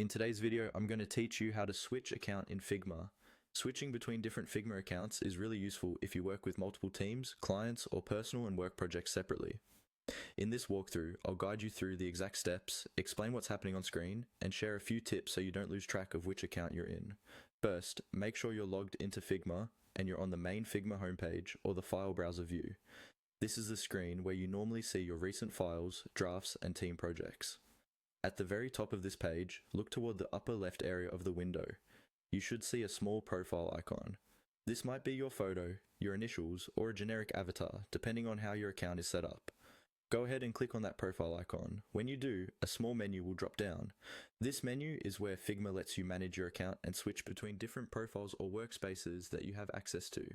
In today's video, I'm going to teach you how to switch account in Figma. Switching between different Figma accounts is really useful if you work with multiple teams, clients, or personal and work projects separately. In this walkthrough, I'll guide you through the exact steps, explain what's happening on screen, and share a few tips so you don't lose track of which account you're in. First, make sure you're logged into Figma and you're on the main Figma homepage or the file browser view. This is the screen where you normally see your recent files, drafts, and team projects. At the very top of this page, look toward the upper left area of the window. You should see a small profile icon. This might be your photo, your initials, or a generic avatar, depending on how your account is set up. Go ahead and click on that profile icon. When you do, a small menu will drop down. This menu is where Figma lets you manage your account and switch between different profiles or workspaces that you have access to.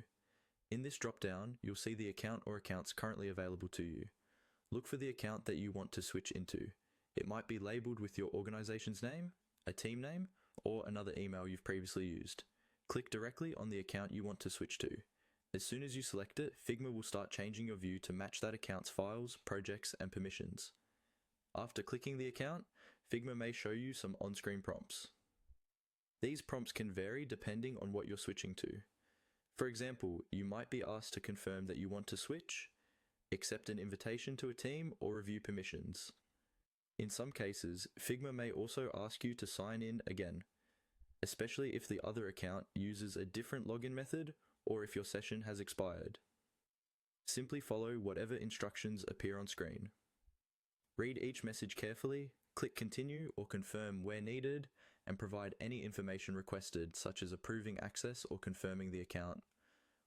In this drop-down, you'll see the account or accounts currently available to you. Look for the account that you want to switch into. It might be labeled with your organization's name, a team name, or another email you've previously used. Click directly on the account you want to switch to. As soon as you select it, Figma will start changing your view to match that account's files, projects, and permissions. After clicking the account, Figma may show you some on-screen prompts. These prompts can vary depending on what you're switching to. For example, you might be asked to confirm that you want to switch, accept an invitation to a team, or review permissions. In some cases, Figma may also ask you to sign in again, especially if the other account uses a different login method or if your session has expired. Simply follow whatever instructions appear on screen. Read each message carefully, click continue or confirm where needed, and provide any information requested, such as approving access or confirming the account.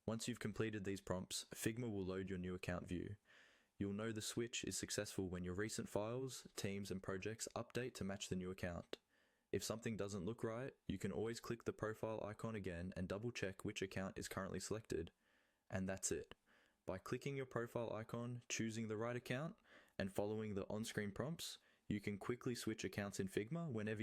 Once you've completed these prompts, Figma will load your new account view. You'll know the switch is successful when your recent files, teams, and projects update to match the new account. If something doesn't look right, you can always click the profile icon again and double check which account is currently selected. And that's it. By clicking your profile icon, choosing the right account, and following the on-screen prompts, you can quickly switch accounts in Figma whenever you